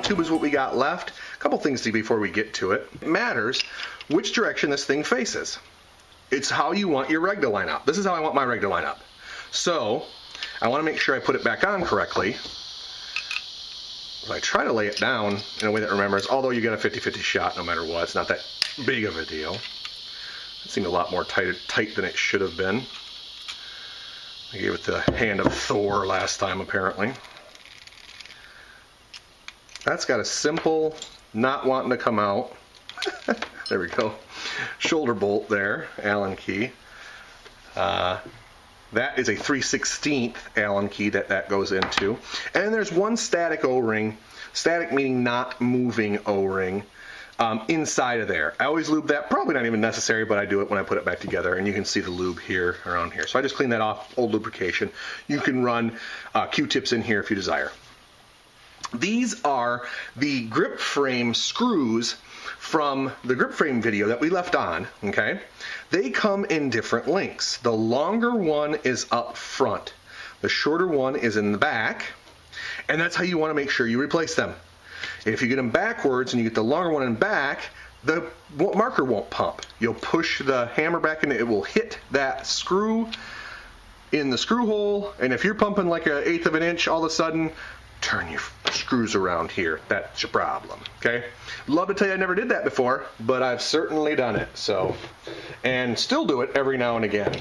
bottom tube is what we got left. A couple things before we get to it. It matters which direction this thing faces. It's how you want your reg to line up. This is how I want my reg to line up. So I want to make sure I put it back on correctly. I try to lay it down in a way that remembers, although you get a 50-50 shot no matter what. It's not that big of a deal. It seemed a lot more tight than it should have been. I gave it the hand of Thor last time, apparently. That's got a simple, not wanting to come out. There we go. Shoulder bolt there, Allen key. That is a 3/16 Allen key that goes into. And there's one static O-ring, static meaning not moving O-ring, inside of there. I always lube that, probably not even necessary, but I do it when I put it back together, and you can see the lube here, around here. So I just clean that off, old lubrication. You can run Q-tips in here if you desire. These are the grip frame screws from the grip frame video that we left on, okay? They come in different lengths. The longer one is up front. The shorter one is in the back, and that's how you want to make sure you replace them. If you get them backwards and you get the longer one in back, the marker won't pump. You'll push the hammer back and it will hit that screw in the screw hole, and if you're pumping like 1/8 of an inch, all of a sudden, turn your screws around here. That's your problem, okay? Love to tell you I never did that before, but I've certainly done it, so, and still do it every now and again.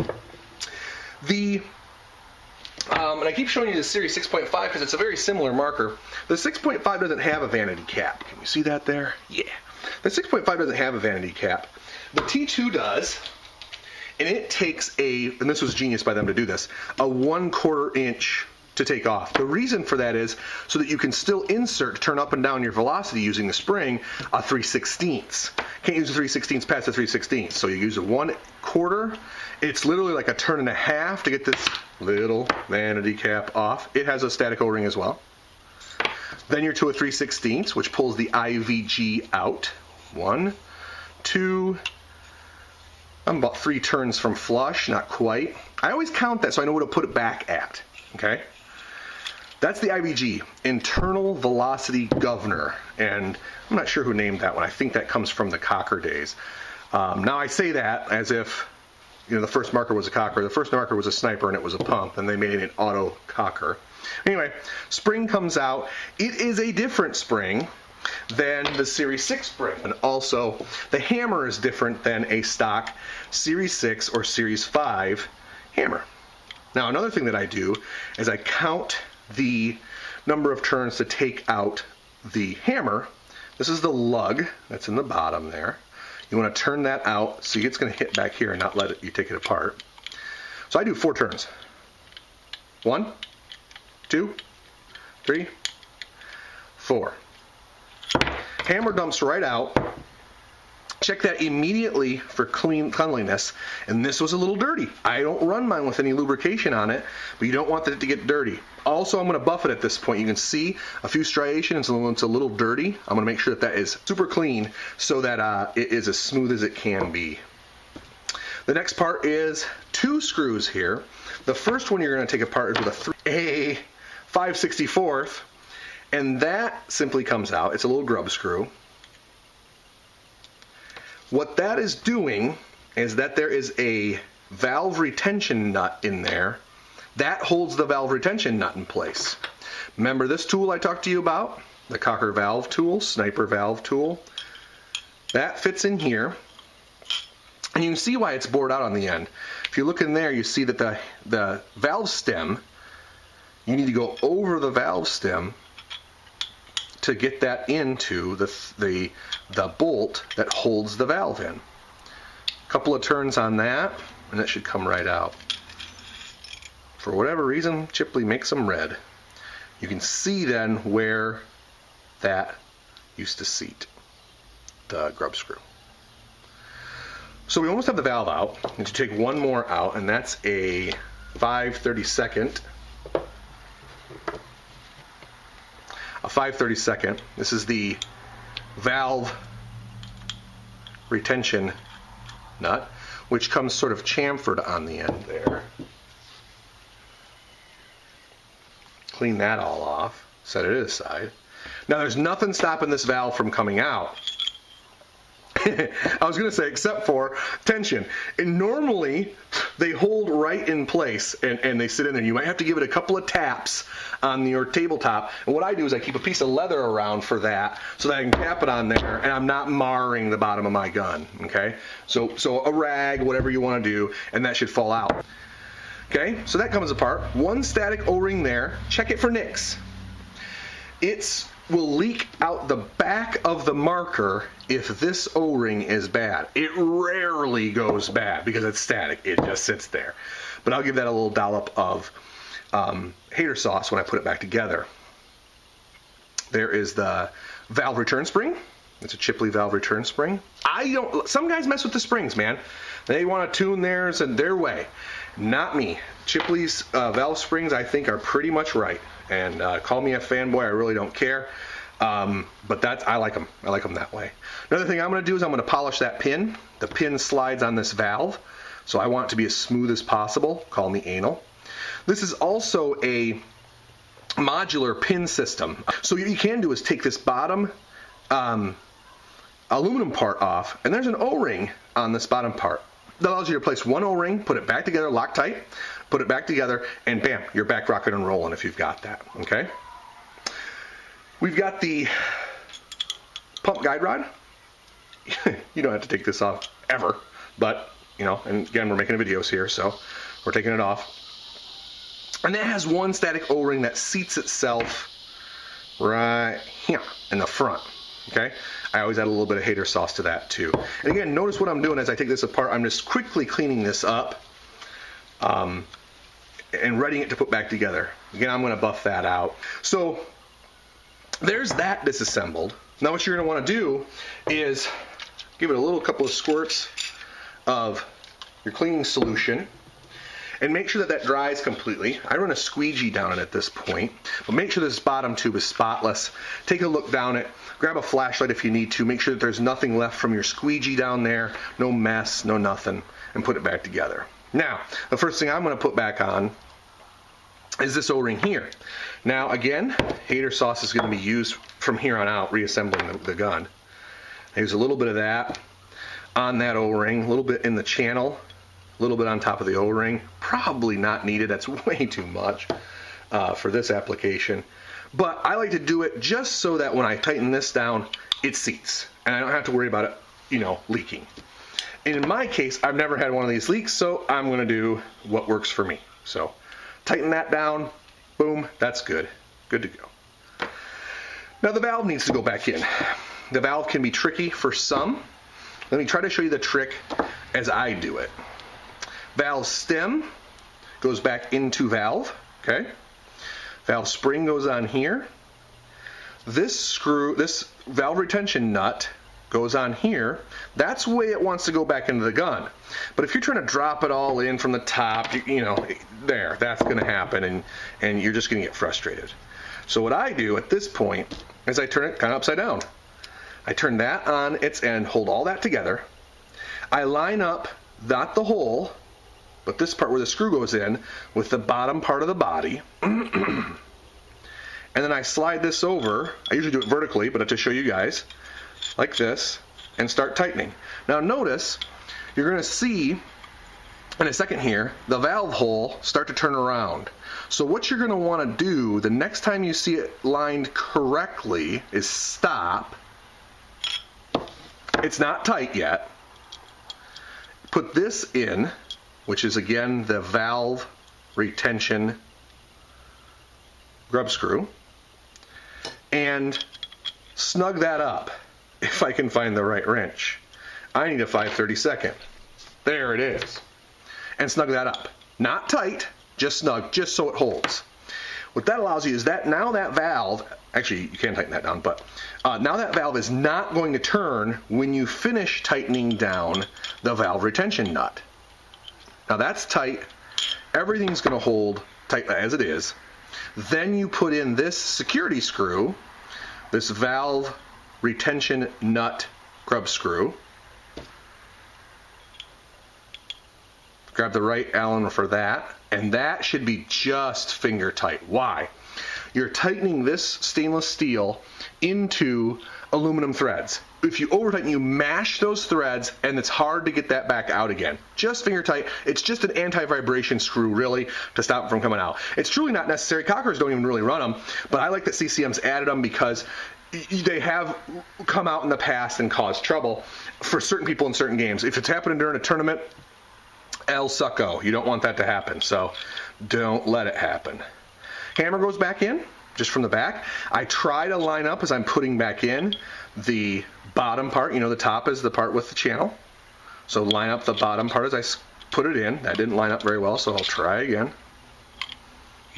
And I keep showing you the Series 6.5 because it's a very similar marker. The 6.5 doesn't have a vanity cap. Can you see that there? Yeah. The 6.5 doesn't have a vanity cap. The T2 does, and it takes and this was genius by them to do this, a 1/4 inch to take off. The reason for that is so that you can still insert to turn up and down your velocity using the spring a 3/16. Can't use a 3/16 past a 3/16. So you use a 1/4. It's literally like a turn and a half to get this little vanity cap off. It has a static O-ring as well. Then you're to a 3/16, which pulls the IVG out. 1, 2, I'm about 3 turns from flush, not quite. I always count that so I know what to put it back at, okay? That's the IVG, Internal Velocity Governor, and I'm not sure who named that one. I think that comes from the Cocker days. Now I say that as if, you know, the first marker was a Cocker. The first marker was a Sniper and it was a pump, and they made it an auto Cocker. Anyway, spring comes out. It is a different spring than the Series 6 spring, and also the hammer is different than a stock Series 6 or Series 5 hammer. Now another thing that I do is I count the number of turns to take out the hammer. This is the lug that's in the bottom there. You want to turn that out so it's going to hit back here and not let you take it apart. So I do 4 turns. 1, 2, 3, 4. Hammer dumps right out. Check that immediately for cleanliness, and this was a little dirty. I don't run mine with any lubrication on it, but you don't want it to get dirty. Also, I'm going to buff it at this point. You can see a few striations, and it's a little dirty. I'm going to make sure that is super clean so that it is as smooth as it can be. The next part is 2 screws here. The first one you're going to take apart is with a 5/64, and that simply comes out. It's a little grub screw. What that is doing is that there is a valve retention nut in there that holds the valve retention nut in place. Remember this tool I talked to you about? The Cocker valve tool, Sniper valve tool. That fits in here, and you can see why it's bored out on the end. If you look in there, you see that the valve stem, you need to go over the valve stem to get that into the bolt that holds the valve in. A couple of turns on that, and it should come right out. For whatever reason, Chipley makes them red. You can see then where that used to seat, the grub screw. So we almost have the valve out. We need to take one more out, and that's a 5/32. A 5/32. This is the valve retention nut, which comes sort of chamfered on the end there. Clean that all off, set it aside. Now there's nothing stopping this valve from coming out. I was going to say except for tension. And normally they hold right in place and they sit in there. You might have to give it a couple of taps on your tabletop. And what I do is I keep a piece of leather around for that so that I can cap it on there and I'm not marring the bottom of my gun. Okay? So a rag, whatever you want to do, and that should fall out. Okay? So that comes apart. One static O-ring there. Check it for nicks. It will leak out the back of the marker if this O-ring is bad. It rarely goes bad because it's static. It just sits there. But I'll give that a little dollop of hater sauce when I put it back together. There is the valve return spring. It's a Chipley valve return spring. Some guys mess with the springs, man. They want to tune theirs and their way. Not me. Chipley's valve springs, I think, are pretty much right. And call me a fanboy, I really don't care. But I like them. I like them that way. Another thing I'm going to do is I'm going to polish that pin. The pin slides on this valve, so I want it to be as smooth as possible. Call me anal. This is also a modular pin system. So what you can do is take this bottom aluminum part off, and there's an O-ring on this bottom part. That allows you to place one O-ring, put it back together, lock tight, put it back together, and bam, you're back rocking and rolling if you've got that, okay? We've got the pump guide rod. You don't have to take this off ever, but, you know, and again, we're making videos here, so we're taking it off. And that has one static O-ring that seats itself right here in the front, okay? I always add a little bit of hater sauce to that too. And again, notice what I'm doing as I take this apart. I'm just quickly cleaning this up and readying it to put back together. Again, I'm going to buff that out. So there's that disassembled. Now what you're going to want to do is give it a little couple of squirts of your cleaning solution and make sure that that dries completely. I run a squeegee down it at this point, but make sure this bottom tube is spotless. Take a look down it, grab a flashlight if you need to, make sure that there's nothing left from your squeegee down there, no mess, no nothing, and put it back together. Now, the first thing I'm going to put back on is this O-ring here. Now again, hater sauce is going to be used from here on out, reassembling the gun. I use a little bit of that on that O-ring, a little bit in the channel, a little bit on top of the O-ring. Probably not needed, that's way too much for this application. But I like to do it just so that when I tighten this down, it seats. And I don't have to worry about it, you know, leaking. And in my case, I've never had one of these leaks, so I'm going to do what works for me. So tighten that down, boom, that's good. Good to go. Now the valve needs to go back in. The valve can be tricky for some. Let me try to show you the trick as I do it. Valve stem goes back into valve, okay? Valve spring goes on here. This valve retention nut goes on here. That's the way it wants to go back into the gun. But if you're trying to drop it all in from the top, you know, that's going to happen, and you're just going to get frustrated. So what I do at this point is I turn it kind of upside down. I turn that on its end, hold all that together. I line up, not the hole, but this part where the screw goes in, with the bottom part of the body. And then I slide this over. I usually do it vertically, but to show you guys, like this, and start tightening. Now notice, you're going to see in a second here, the valve hole start to turn around. So what you're going to want to do the next time you see it lined correctly is stop. It's not tight yet. Put this in, which is again the valve retention grub screw, and snug that up if I can find the right wrench. I need a 5/32. There it is. And snug that up. Not tight, just snug, just so it holds. What that allows you is that now that valve, actually you can tighten that down, but now that valve is not going to turn when you finish tightening down the valve retention nut. Now that's tight. Everything's going to hold tight as it is. Then you put in this security screw, this valve retention nut grub screw. Grab the right Allen for that, and that should be just finger tight. Why? You're tightening this stainless steel into aluminum threads. If you over tighten, you mash those threads, and it's hard to get that back out again. Just finger tight. It's just an anti-vibration screw, really, to stop it from coming out. It's truly not necessary. Cockers don't even really run them, but I like that CCM's added them because they have come out in the past and caused trouble for certain people in certain games. If it's happening during a tournament, El Succo. You don't want that to happen, so don't let it happen. Hammer goes back in, just from the back. I try to line up as I'm putting back in the bottom part. You know, the top is the part with the channel. So line up the bottom part as I put it in. That didn't line up very well, so I'll try again.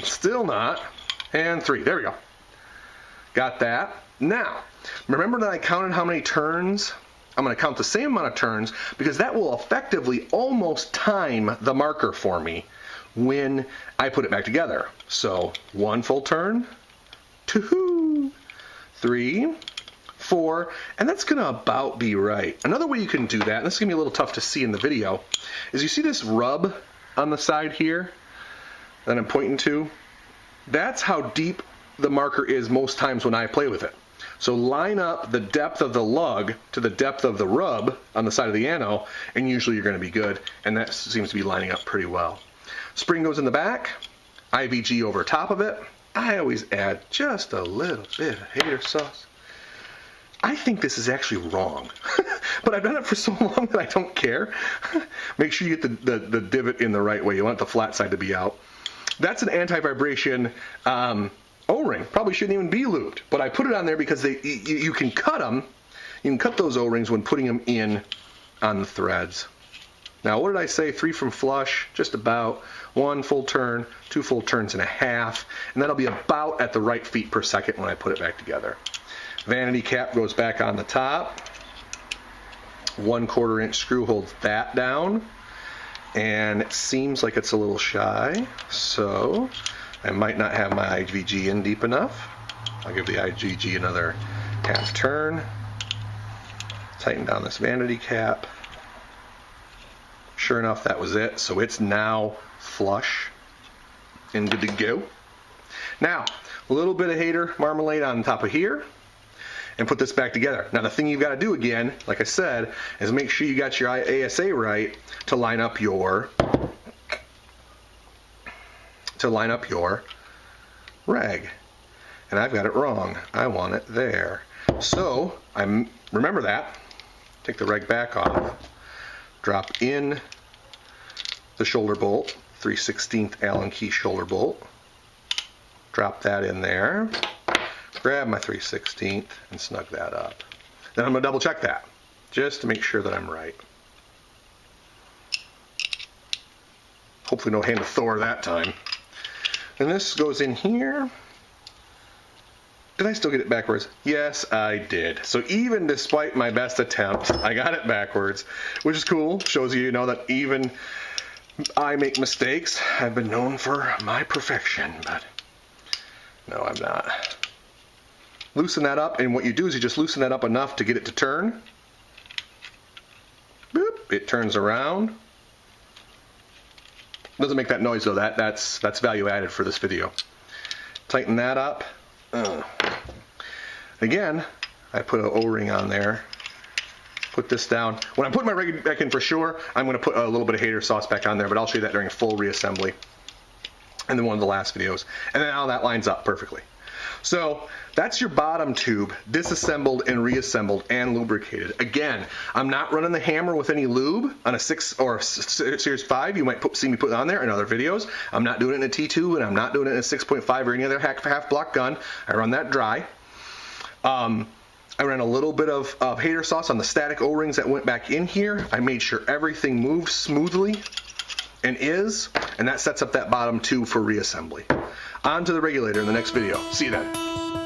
Still not. And 3. There we go. Got that. Now, remember that I counted how many turns? I'm going to count the same amount of turns because that will effectively almost time the marker for me when I put it back together. So 1 full turn, 2, 3, 4, and that's going to about be right. Another way you can do that, and this is going to be a little tough to see in the video, is you see this rub on the side here that I'm pointing to? That's how deep the marker is most times when I play with it. So line up the depth of the lug to the depth of the rub on the side of the ano, and usually you're going to be good, and that seems to be lining up pretty well. Spring goes in the back, IVG over top of it. I always add just a little bit of hater sauce. I think this is actually wrong, but I've done it for so long that I don't care. Make sure you get the divot in the right way. You want the flat side to be out. That's an anti-vibration O-ring. Probably shouldn't even be lubed, but I put it on there because you can cut them. You can cut those O-rings when putting them in on the threads. Now, what did I say? 3 from flush, just about. 1 full turn, 2 full turns and a half, and that'll be about at the right feet per second when I put it back together. Vanity cap goes back on the top. 1/4 inch screw holds that down, and it seems like it's a little shy, so I might not have my IVG in deep enough. I'll give the IVG another half turn. Tighten down this vanity cap. Sure enough, that was it. So it's now flush and good to go. Now, a little bit of hater marmalade on top of here, and put this back together. Now, the thing you've got to do again, like I said, is make sure you got your ASA right to line up your rag. And I've got it wrong. I want it there. So, remember that. Take the rag back off. Drop in the shoulder bolt, 3/16 Allen key shoulder bolt. Drop that in there. Grab my 3/16 and snug that up. Then I'm going to double check that, just to make sure that I'm right. Hopefully no hand of Thor that time. And this goes in here. Did I still get it backwards? Yes, I did. So even despite my best attempts, I got it backwards, which is cool. Shows you, that even I make mistakes. I've been known for my perfection, but no, I'm not. Loosen that up, and what you do is you just loosen that up enough to get it to turn. Boop, it turns around. Doesn't make that noise though. That's value added for this video. Tighten that up. Again, I put an O-ring on there. Put this down. When I put my rig back in for sure, I'm going to put a little bit of hater sauce back on there, but I'll show you that during a full reassembly. And then one of the last videos. And then now that lines up perfectly. So that's your bottom tube, disassembled and reassembled and lubricated. Again, I'm not running the hammer with any lube on a 6 or Series 5. You might see me put on there in other videos. I'm not doing it in a T2, and I'm not doing it in a 6.5 or any other half block gun. I run that dry. I ran a little bit of hater sauce on the static O-rings that went back in here. I made sure everything moved smoothly and that sets up that bottom tube for reassembly. On to the regulator in the next video. See you then.